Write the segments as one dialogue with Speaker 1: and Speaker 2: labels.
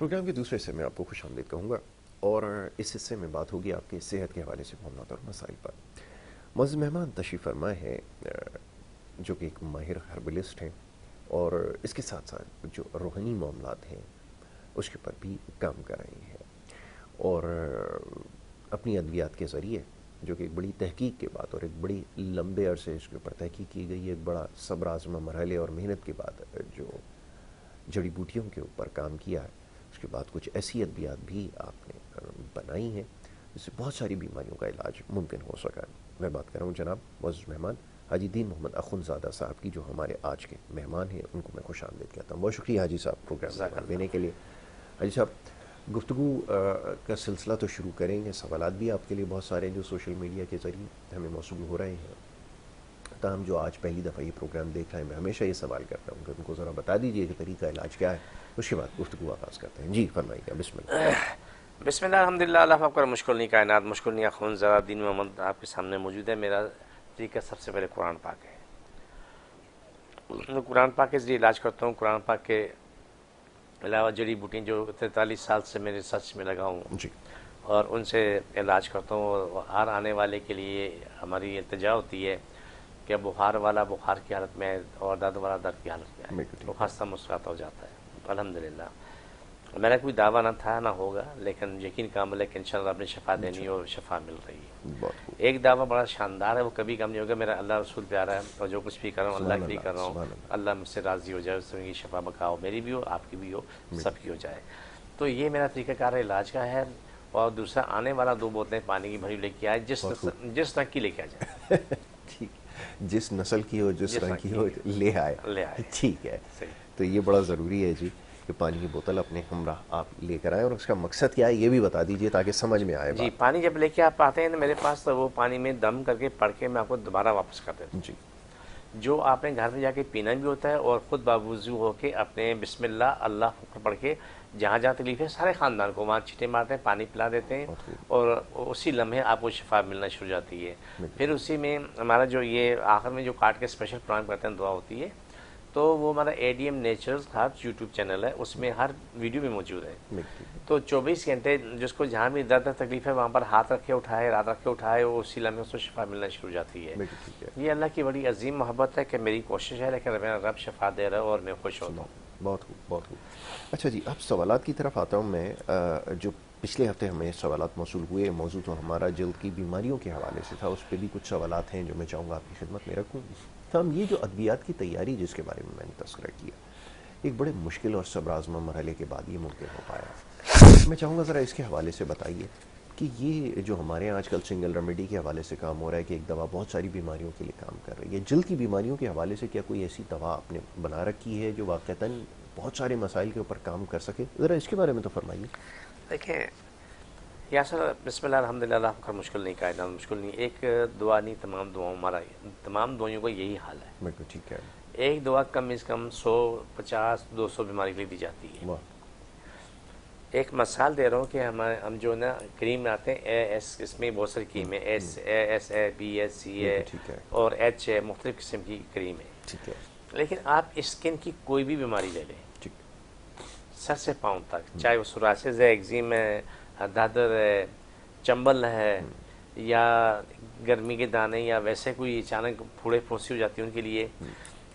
Speaker 1: Programme के दूसरे हिस्से में आपको खुशामदीद कहूँगा और इस हिस्से में बात होगी आपके सेहत के हवाले से मामलात और मसाइल पर। मुअज़्ज़ज़ मेहमान तशरीफ़ फरमा है जो कि एक माहिर हर्बलिस्ट हैं और इसके साथ साथ जो रूहानी मामलात हैं उसके ऊपर भी काम कर रहे हैं और अपनी अद्वियात के ज़रिए जो कि एक बड़ी तहकीक के बाद और एक बड़ी लंबे अरसे इसके ऊपर तहकीक की गई, एक बड़ा सब्र आज़मा मरहले और मेहनत के बाद जो जड़ी बूटियों के ऊपर काम किया है, उसके बाद कुछ ऐसी अद्वियात भी आपने बनाई हैं जिससे बहुत सारी बीमारियों का इलाज मुमकिन हो सका है। मैं बात कर रहा हूँ जनाब मुअज़्ज़ज़ मेहमान हाजी दीन मोहम्मद अख़ुंज़ादा साहब की, जो हमारे आज के मेहमान हैं। उनको मैं खुशामदीद कहता हूँ। बहुत शुक्रिया हाजी साहब प्रोग्राम में देने के लिए। हाजी साहब, गुफ्तगू का सिलसिला तो शुरू करेंगे, सवालात भी आपके लिए बहुत सारे हैं जो सोशल मीडिया के ज़रिए हमें मौसूल हो रहे हैं। ताहम जो आज पहली दफ़ा ये प्रोग्राम देख रहे हैं, मैं हमेशा ये सवाल करता हूँ कि उनको ज़रा बता दीजिए कि तरीका इलाज क्या है, उसके बाद गुफ्तगू आगाज़ करते हैं। जी फरमाइएगा। बिस्मिल्लाह।
Speaker 2: बिस्मिल्लाह अल्हम्दुलिल्लाह अल्लाह अकबर। मुश्किल नहीं कायनात मुश्किल नहीं अख़ुंज़ादा दीन मोहम्मद आपके सामने मौजूद है। मेरा तरीका सबसे पहले कुरान पाक है। मैं कुरान पाक के ज़रिए इलाज करता हूँ। कुरान पाक के अलावा जड़ी बूटियाँ जो 43 साल से मेरे सच में लगा हूँ
Speaker 1: जी
Speaker 2: और उनसे इलाज करता हूँ। और हर आने वाले के लिए हमारी इल्तिजा होती है कि बुखार वाला बुखार की हालत में है और दर्द वाला दर्द की हालत में है, तो खासा मुस्कुराता हो जाता है। अल्हम्दुलिल्लाह मेरा कोई दावा ना था ना होगा, लेकिन यकीन कामिल है कि इंशाअल्लाह आपने शफा देनी और शफा मिल रही है। एक दावा बड़ा शानदार है, वो कभी कम नहीं होगा। मेरा अल्लाह रसूल प्यारा है और जो कुछ भी कर रहा हूँ अल्लाह के लिए कर रहा हूँ। अल्लाह मुझसे राज़ी हो जाए, उसकी शफा बकाओ मेरी भी हो, आपकी भी हो, सबकी हो जाए। तो ये मेरा तरीक़ाकार इलाज का है। और दूसरा, आने वाला 2 बोतलें पानी की भरी लेके आए, जिस रंग की लेके आ जाए।
Speaker 1: ठीक, जिस नस्ल की हो, जिस रंग की हो, ले आए। ठीक है, तो ये बड़ा ज़रूरी है जी कि पानी की बोतल अपने हमरा आप लेकर आए। और उसका मकसद क्या है ये भी बता दीजिए ताकि समझ में आए
Speaker 2: जी।
Speaker 1: बात।
Speaker 2: पानी जब लेके आप आते हैं ना मेरे पास, तो वो पानी में दम करके पढ़ के मैं आपको दोबारा वापस कर देता हूँ
Speaker 1: जी।
Speaker 2: जो आपने घर में जाके पीना भी होता है और ख़ुद बावजू होके अपने बिस्मिल्लाह अल्लाह पढ़ के जहाँ जहाँ तकलीफ़ है सारे ख़ानदान को वहाँ छींटे मारते हैं, पानी पिला देते हैं और उसी लम्हे आपको शफा मिलना शुरू हो जाती है। फिर उसी में हमारा जो ये आखिर में जो काट के स्पेशल प्रोग्राम करते हैं, दुआ होती है, तो वो हमारा ADM nature's herbs YouTube channel है, उसमें हर वीडियो भी मौजूद है। तो 24 घंटे जिसको जहाँ भी दर्द तकलीफ है वहाँ पर हाथ रखे उठाए, रात रखे उठाए, वो उसी लम्हे उसको शफा मिलना शुरू हो जाती है। ये अल्लाह की बड़ी अजीम मोहब्बत है कि मेरी कोशिश है, लेकिन मेरा रब शफा दे रहा है और मैं खुश होता हूँ।
Speaker 1: बहुत खूब, बहुत खूब। अच्छा जी, अब सवालात की तरफ आता हूँ मैं। जो पिछले हफ्ते हमें सवालात मौसूल हुए, मौजूद तो हमारा जल्द की बीमारियों के हवाले से था, उस पर भी कुछ सवालात हैं जो मैं चाहूँगा आपकी खिदमत में रखूँ। तो हम ये जो अद्वियात की तैयारी जिसके बारे में मैंने तस्करा किया, एक बड़े मुश्किल और सब्र आज़मा मरहले के बाद ये मुमकिन हो पाया। मैं चाहूँगा ज़रा इसके हवाले से बताइए कि ये जो हमारे यहाँ आजकल सिंगल रेमेडी के हवाले से काम हो रहा है कि एक दवा बहुत सारी बीमारियों के लिए काम कर रही है, जल्द की बीमारियों के हवाले से क्या कोई ऐसी दवा आपने बना रखी है जो वाक़तन बहुत सारे मसाइल के ऊपर काम कर सके? ज़रा इसके बारे में तो फरमाइए।
Speaker 2: देखें यासर, बिस्मिल्लाह अल्हम्दुलिल्लाह का मुश्किल नहीं, कायनात मुश्किल नहीं। एक दुआ नहीं, तमाम दुआओं हमारा तमाम दुआओं का यही हाल है।
Speaker 1: बिल्कुल ठीक है।
Speaker 2: एक दुआ कम से कम 100, 50, 200 बीमारी के लिए दी जाती है। एक मिसाल दे रहा हूँ कि हम जो ना क्रीम आते हैं AS, इसमें बहुत सारी क्रीम है, AS है, BS, C है और H है, मुख्तलिफ किस्म की क्रीम है।
Speaker 1: ठीक है।
Speaker 2: लेकिन आप स्किन की कोई भी बीमारी ले लें, सर से पाँव तक, चाहे वो सोरासिस है, एक्जिम है, दादर है, चंबल है, या गर्मी के दाने, या वैसे कोई अचानक फूड़े फुंसी हो जाती है, उनके लिए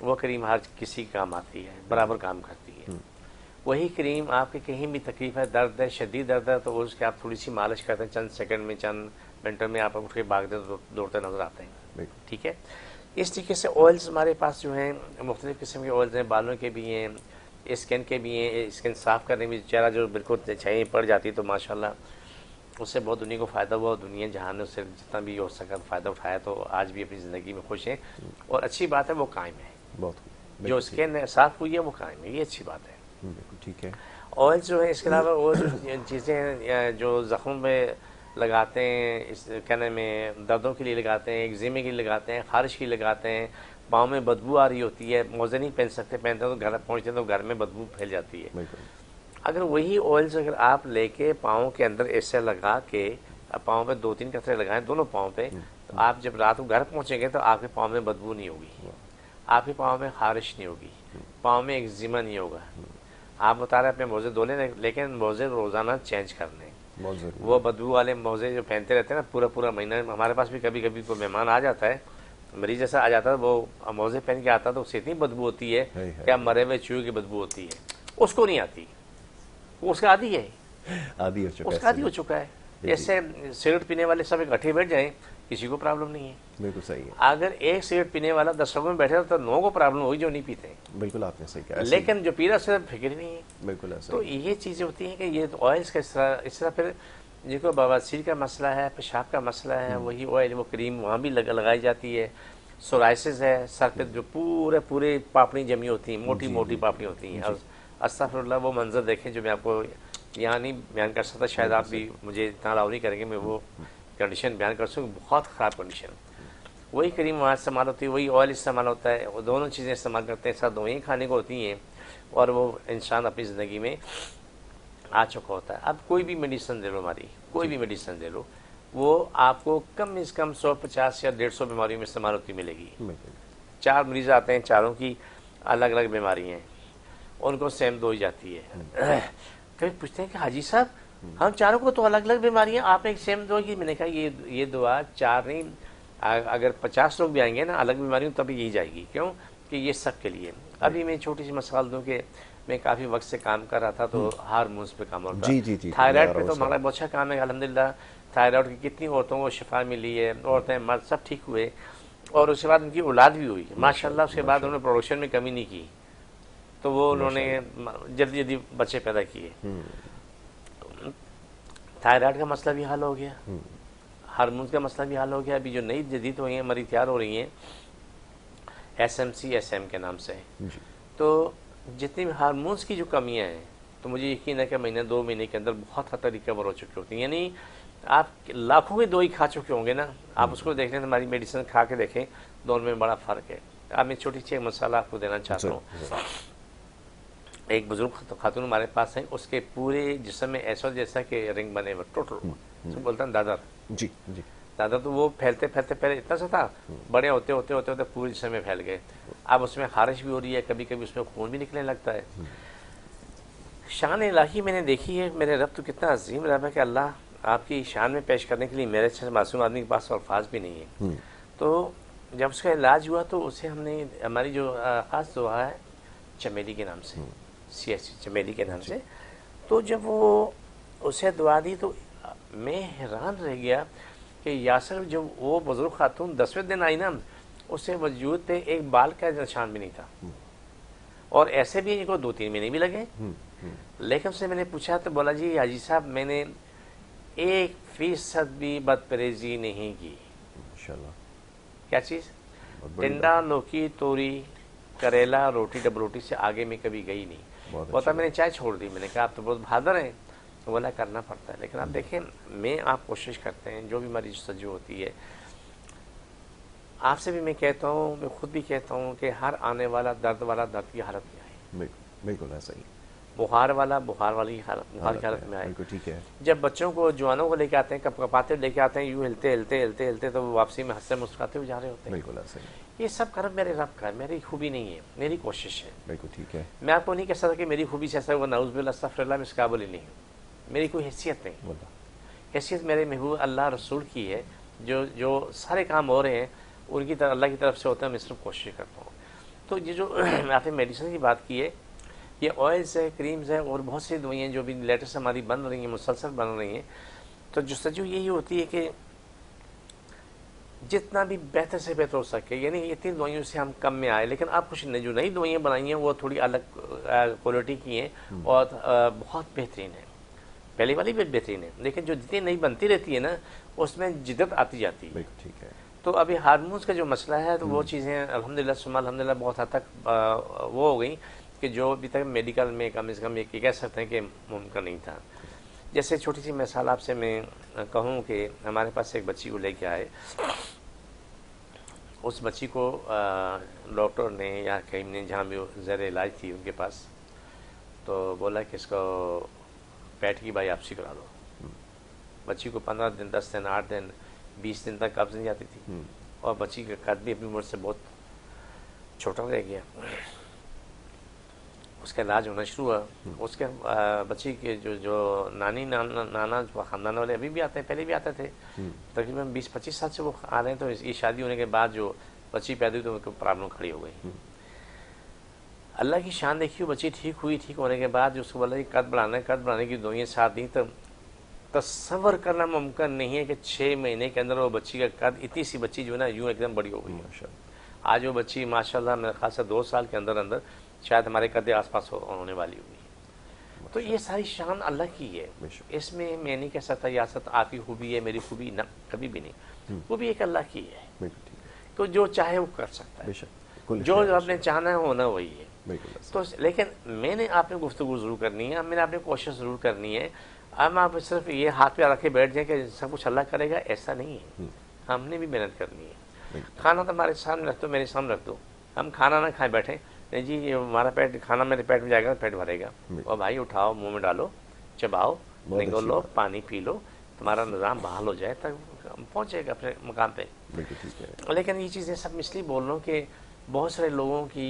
Speaker 2: वो क्रीम हर किसी काम आती है, बराबर काम करती है। वही क्रीम आपके कहीं भी तकलीफ है, दर्द है, शदीद दर्द है, तो उसके आप थोड़ी सी मालिश करते हैं, चंद सेकंड में, चंद मिनटों में आप उठ के भागते दौड़ते नजर आते हैं। ठीक है। इस तरीके से ऑयल्स हमारे पास जो हैं, मुख्तलिफ़ किस्म के ऑयल्स हैं, बालों के भी हैं, स्किन के भी हैं। स्किन साफ़ करने में चेहरा जो बिल्कुल छाई पड़ जाती है, तो माशाल्लाह उससे बहुत दुनिया को फ़ायदा हुआ। दुनिया जहान ने उससे जितना भी हो सका फ़ायदा उठाया, तो आज भी अपनी ज़िंदगी में खुश हैं। और अच्छी बात है वो कायम है, जो स्किन साफ़ हुई है वो कायम है, ये अच्छी बात है।
Speaker 1: ठीक है।
Speaker 2: ऑयल जो है, इसके अलावा और जो चीज़ें हैं जो ज़ख्म में लगाते हैं, इस कहने में दर्दों के लिए लगाते हैं, एक्जिमे के लिए लगाते हैं, खारिश के लिए लगाते हैं, पाँव में बदबू आ रही होती है, मोज़े नहीं पहन सकते, पहनते तो घर पहुँचते तो घर में बदबू फैल जाती है। अगर वही ऑयल्स अगर आप लेके पाँव के अंदर ऐसे लगा के पाँव पे 2-3 कतरे लगाएं, दोनों पाँव पे, तो आप जब रात को घर पहुँचेंगे तो आपके पाँव में बदबू नहीं होगी, आपके पाँव में खारिश नहीं होगी, पाँव में एक्जिमा नहीं होगा, आप बता रहे हैं अपने मोजे धो लें, लेकिन मोजे रोज़ाना चेंज करने।
Speaker 1: बहुत ज़रूरी
Speaker 2: वो
Speaker 1: है।
Speaker 2: बदबू वाले मोजे जो पहनते रहते हैं ना पूरा पूरा महीना, हमारे पास भी कभी कभी कोई मेहमान आ जाता है, मरीज जैसा आ जाता है, वो मोजे पहन के आता है तो उससे इतनी बदबू होती है, क्या मरे हुए चूहे की बदबू होती है। उसको नहीं आती, वो उसका आदी है,
Speaker 1: आदी हो चुका है,
Speaker 2: उसका आदी हो चुका है। जैसे सिगरेट पीने वाले सब इकट्ठे बैठ जाएं, किसी को प्रॉब्लम नहीं है।
Speaker 1: बिल्कुल सही है।
Speaker 2: अगर एक सिगरेट पीने वाला 10 लोगों में बैठे तो 9 को प्रॉब्लम होगी जो नहीं पीते,
Speaker 1: बिल्कुल आपने सही कहा।
Speaker 2: लेकिन जो पी रहा है फिक्र ही नहीं है।
Speaker 1: बिल्कुल ऐसा
Speaker 2: तो
Speaker 1: ही।
Speaker 2: ये चीज़ें होती हैं कि ये ऑयल्स का इस तरह फिर जिनको बवासीर का मसला है, पेशाब का मसला है, वही ऑयल वो क्रीम वहाँ भी लगाई जाती है। सोराइसिस है, सर पे जो पूरे पूरे पापड़ी जमी होती हैं, मोटी मोटी पापड़ी होती हैं। और अस्तगफुरुल्लाह, वो मंजर देखें जो मैं आपको यहाँ नहीं बयान कर सकता, शायद आप भी मुझे इतना अलाउ नहीं करेंगे मैं वो कंडीशन बयान कर सकूँ, बहुत ख़राब कंडीशन। वही क्रीम वहाँ इस्तेमाल होती है, वही ऑयल इस्तेमाल होता है, वो दोनों चीज़ें इस्तेमाल करते हैं, साथ दवाइयाँ खाने को होती हैं, और वो इंसान अपनी ज़िंदगी में आ चुका होता है। अब कोई भी मेडिसिन दे लो, हमारी कोई भी मेडिसिन दे लो, वो आपको कम से कम 150 या 150 बीमारियों में इस्तेमाल होती मिलेगी। 4 मरीज आते हैं, चारों की अलग अलग बीमारी हैं, उनको सेम दवाई जाती है। कभी पूछते हैं कि हाजी साहब हम चारों को तो अलग अलग बीमारियां, आपने एक सेम दवा की। मैंने कहा ये दवा 4 नहीं, अगर 50 लोग भी आएंगे ना अलग बीमारियों तभी यही जाएगी। क्यों कि ये सब के लिए। अभी मैं छोटी सी मिसाल दूं कि मैं काफ़ी वक्त से काम कर रहा था, तो हार्मोन्स पे काम होता है, थायराइड पे तो हमारा बहुत अच्छा काम है अल्हम्दुलिल्लाह। थायराइड की कितनी औरतों को शिफा मिली है, औरतें मर्द सब ठीक हुए, और उसके बाद उनकी औलाद भी हुई माशाल्लाह। उसके बाद उन्होंने प्रोडक्शन में कमी नहीं की, तो वो उन्होंने जल्दी जल्दी बच्चे पैदा किए। थायराइड का मसला भी हल हो गया, हार्मोन्स का मसला भी हल हो गया। अभी जो नई जदीद हुई हैं हमारी तैयार हो रही हैं SMC SM के नाम से। तो जितनी भी हार्मोन्स की जो कमियां हैं, तो मुझे यकीन है कि महीने 2 महीने के अंदर बहुत हद तक रिकवर हो चुकी होती हैं। यानी आप लाखों की दवाई खा चुके होंगे ना, आप उसको देख लें, हमारी मेडिसिन खा के देखें, दोनों में बड़ा फ़र्क है। अब मैं छोटी सी एक मसाला आपको देना चाहता हूँ। एक बुजुर्ग खातून हमारे पास है, उसके पूरे जिस्म में ऐसा जैसा कि रिंग बने हुए टोटल, बोलता है दादर।
Speaker 1: जी जी।
Speaker 2: दादा तो वो फैलते फैलते पहले इतना सा था, बड़े होते होते होते होते पूरे जिस्म में फैल गए। अब उसमें खारिश भी हो रही है, कभी कभी उसमें खून भी निकलने लगता है। शान इलाही मैंने देखी है, मेरे रब तो कितना अजीम रब है कि अल्लाह आपकी शान में पेश करने के लिए मेरे से मासूम आदमी के पास अल्फाज भी नहीं है। तो जब उसका इलाज हुआ तो उसे हमने, हमारी जो ख़ास दुआ है चमेली के नाम से, CSC चमेली के नाम से, तो जब वो उसे दुआ दी तो मैं हैरान रह गया कि यासर जब वो बुजुर्ग खातून 10वें दिन आई ना, उससे वजूद पे एक बाल का निशान भी नहीं था, और ऐसे भी इनको 2-3 महीने भी लगे। लेकिन उससे मैंने पूछा तो बोला जी हाजी साहब मैंने 1% भी बदपरहेजी नहीं की।
Speaker 1: माशाल्लाह।
Speaker 2: क्या चीज़? टिंडा, लौकी, तोरी, करेला, रोटी, डब रोटी से आगे मैं कभी गई नहीं। बोला मैंने चाय छोड़ दी। मैंने कहा आप तो बहुत बहादुर हैं। तो बोला करना पड़ता है, लेकिन आप देखें मैं आप कोशिश करते हैं, जो भी मरीज सज्जू होती है, आपसे भी मैं कहता हूँ, मैं खुद भी कहता हूँ कि हर आने वाला दर्द की हालत में आए।
Speaker 1: बिल्कुल ऐसा ही।
Speaker 2: बुखार वाली हालत, बुखार की हालत में आए।
Speaker 1: बिल्कुल ठीक है। जब
Speaker 2: बच्चों को, जवानों को लेके आते हैं, कप कपाते लेके आते हैं, यूँ हिलते हिलते हिलते हिलते, तो वापसी में हंसते मुस्कुराते हुए जा रहे होते हैं।
Speaker 1: बिल्कुल ऐसा ही।
Speaker 2: ये सब कर्म मेरे रब का है, मेरी खूबी नहीं है, मेरी कोशिश है।
Speaker 1: बिल्कुल ठीक है।
Speaker 2: मैं आपको नहीं कह सकता कि मेरी खूबी से ऐसा हुआ, नाउज़ुबिल्लाह अस्तग़फिरुल्लाह, मैं इस काबिल ही नहीं हूँ। मेरी कोई हैसियत नहीं, हैसियत मेरे महबूब अल्लाह रसूल की है। जो सारे काम हो रहे हैं उनकी तरफ, अल्लाह की तरफ से होता है, मैं सिर्फ कोशिश करता हूँ। तो ये जो आपने मेडिसिन की बात की है, ये ऑयल्स है, क्रीम्स है, और बहुत सी दवाइयाँ जो भी लेटेस्ट हमारी बन रही हैं, मुसलसल बन रही हैं। तो जस्तजू यही होती है कि जितना भी बेहतर से बेहतर हो सके, यानी ये 3 दवाइयों से हम कम में आए। लेकिन आप कुछ जो नई दवाइयाँ बनाई हैं वो थोड़ी अलग क्वालिटी की हैं और बहुत बेहतरीन है। पहले वाली भी बेहतरीन है, लेकिन जो जितनी नई बनती रहती है ना, उसमें जिद्दत आती जाती है।
Speaker 1: ठीक है।
Speaker 2: तो अभी हार्मोन्स का जो मसला है, तो वो चीज़ें अल्हम्दुलिल्लाह सुम्मा अल्हम्दुलिल्लाह बहुत हद तक वो हो गई कि जो अभी तक मेडिकल में कम से कम ये कह सकते हैं कि मुमकिन नहीं था। जैसे छोटी सी मिसाल आपसे मैं कहूँ कि हमारे पास एक बच्ची को लेके आए, उस बच्ची को डॉक्टर ने या कहीं ने, जहाँ भी ज़र इलाज थी उनके पास, तो बोला कि इसको पेट की बायोप्सी करा लो। बच्ची को 15 दिन, 10 दिन, 8 दिन, 20 दिन तक कब्ज़ नहीं आती थी, और बच्ची का कद भी अपनी उम्र से बहुत छोटा रह गया। उसका इलाज होना शुरू हुआ। उसके बच्ची के जो नानी नाना ख़ानदान वाले अभी भी आते हैं, पहले भी आते थे। तकरीबन 20-25 साल से वो आ रहे हैं। तो ये शादी होने के बाद जो बच्ची पैदा हुई तो उनको प्रॉब्लम खड़ी हो गई। अल्लाह की शान देखिए, बच्ची ठीक हुई। ठीक होने के बाद जो उसको बोला कद बढ़ाने की दवाइयाँ साथ दी। तो तस्वर करना मुमकिन नहीं है कि 6 महीने के अंदर वो बच्ची का कद, इतनी सी बच्ची जो है ना यूँ एकदम बड़ी हो गई। माशाअल्लाह आज वो बच्ची माशाअल्लाह मेरे ख्याल से 2 साल के अंदर अंदर शायद हमारे कद आसपास होने वाली होगी। तो ये सारी शान अल्लाह की है। इसमें मैं नहीं कह सकता यासत आपकी खूबी है, मेरी खूबी ना, कभी भी नहीं। वो भी एक अल्लाह की है। तो जो चाहे वो कर सकता है, जो आपने चाहना है होना वही है। तो लेकिन मैंने आपने गुफ्तगू ज़रूर करनी है, मैंने आपने कोशिश ज़रूर करनी है। अब आप सिर्फ ये हाथ पे रखे बैठ जाए कि सब कुछ अल्लाह करेगा, ऐसा नहीं है। हमने भी मेहनत करनी है। खाना तो हमारे सामने रख दो, मेरे सामने रख दो, हम खाना ना खाए बैठे नहीं जी ये हमारा पेट, खाना मेरे पेट में जाएगा पेट भरेगा। और भाई उठाओ, मुंह में डालो, चबाओ, निगल लो, पानी पी लो, तुम्हारा निज़ाम बहाल हो जाए तक पहुँचेगा अपने मकाम पे। लेकिन ये चीज़ें सब इसलिए बोल रहा हूँ कि बहुत सारे लोगों की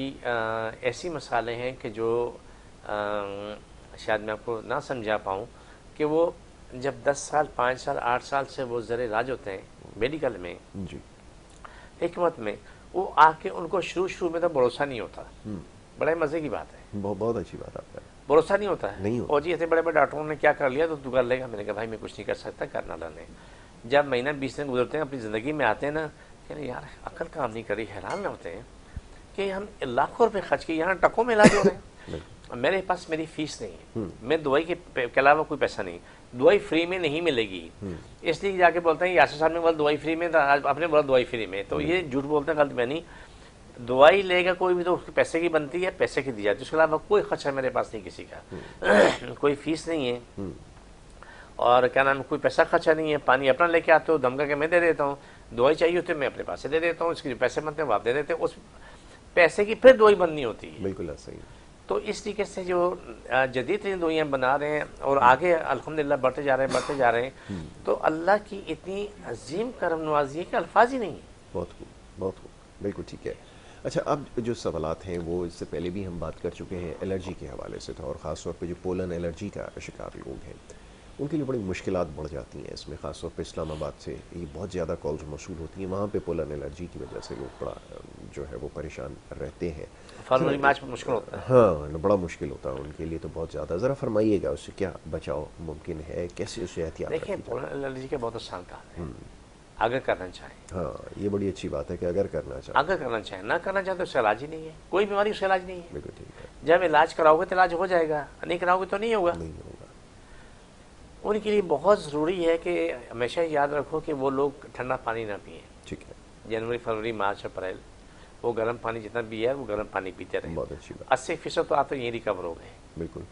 Speaker 2: ऐसी मसाले हैं कि जो शायद मैं आपको ना समझा पाऊँ कि वो जब 10 साल 5 साल 8 साल से वो ज़र इलाज होते हैं मेडिकल में जी, हिकमत में, वो आके उनको शुरू में तो भरोसा नहीं होता। बड़े मज़े की बात है,
Speaker 1: बहुत अच्छी बात है। भरोसा
Speaker 2: नहीं होता है, नहीं होता। और जी ऐसे बड़े बड़े डॉक्टरों ने क्या कर लिया तो तू कर लेगा। मैंने कहा भाई मैं कुछ नहीं कर सकता, करना लाने। जब महीना 20 दिन गुजरते हैं अपनी ज़िंदगी में आते हैं ना, कहते यार अकल काम नहीं करी, हैरान में होते हैं कि हम लाखों रुपए खर्च किए, यहाँ टकों में इलाज हो रहे हैं। मेरे पास मेरी फीस नहीं है, मैं दवाई के अलावा कोई पैसा नहीं, दवाई फ्री में नहीं मिलेगी। इसलिए जाके बोलते हैं यासर साहब ने बोला दवाई फ्री में, आपने बोला दवाई फ्री में, तो ये झूठ बोलते हैं, गलत बयानी। दवाई लेगा कोई भी तो उसके पैसे की बनती है, पैसे की दी जाती है, उसके अलावा कोई खर्चा मेरे पास नहीं किसी का। कोई फीस नहीं है और क्या नाम, कोई पैसा खर्चा नहीं है। पानी अपना लेके आते हो, धमका के मैं दे देता हूँ, दवाई चाहिए होती है मैं अपने पास से दे देता हूँ, उसके जो पैसे बनते हैं वो आप दे देते हैं, उस पैसे की फिर दवाई बननी होती है।
Speaker 1: बिल्कुल सही।
Speaker 2: तो इस तरीके से जो जदीद तरीन दवाइयाँ बना रहे हैं और आगे अल्हम्दुलिल्लाह बढ़ते जा रहे हैं, तो अल्लाह की इतनी अजीम करम नवाजी है कि अल्फाज ही नहीं है।
Speaker 1: बहुत खूब, बिल्कुल ठीक है। अच्छा, अब जो सवालात हैं वो इससे पहले भी हम बात कर चुके हैं एलर्जी के हवाले से, तो और ख़ास तौर पे जो पोलन एलर्जी का शिकार लोग हैं उनके लिए बड़ी मुश्किलात बढ़ जाती हैं इसमें। ख़ास तौर पे इस्लामाबाद से ये बहुत ज़्यादा कॉल्स मौसूल होती हैं, वहाँ पे पोलन एलर्जी की वजह से लोग बड़ा जो है वो परेशान रहते हैं।
Speaker 2: फरवरी मार्च में मुश्किल होता है।
Speaker 1: हाँ, बड़ा मुश्किल होता है उनके लिए तो बहुत ज़्यादा। ज़रा फरमाइएगा उससे क्या बचाव मुमकिन है, कैसे उससे एहतियात?
Speaker 2: देखिए पोलन एलर्जी का बहुत आसान काम है अगर करना चाहें।
Speaker 1: हाँ, ये बड़ी अच्छी बात है कि अगर करना चाहें,
Speaker 2: ना करना चाहें तो उसका इलाज ही नहीं है। कोई बीमारी उसका इलाज नहीं है।
Speaker 1: बिल्कुल ठीक है।
Speaker 2: जब इलाज कराओगे तो इलाज हो जाएगा, नहीं कराओगे तो नहीं होगा। उनके लिए बहुत ज़रूरी है कि हमेशा याद रखो कि वो लोग ठंडा पानी ना पिए।
Speaker 1: ठीक है।
Speaker 2: जनवरी फरवरी मार्च अप्रैल वो गर्म पानी जितना भी है वो गर्म पानी पीते रहे।
Speaker 1: बहुत अच्छी बात।
Speaker 2: 80% तो आप तो यहीं रिकवर हो गए।
Speaker 1: बिल्कुल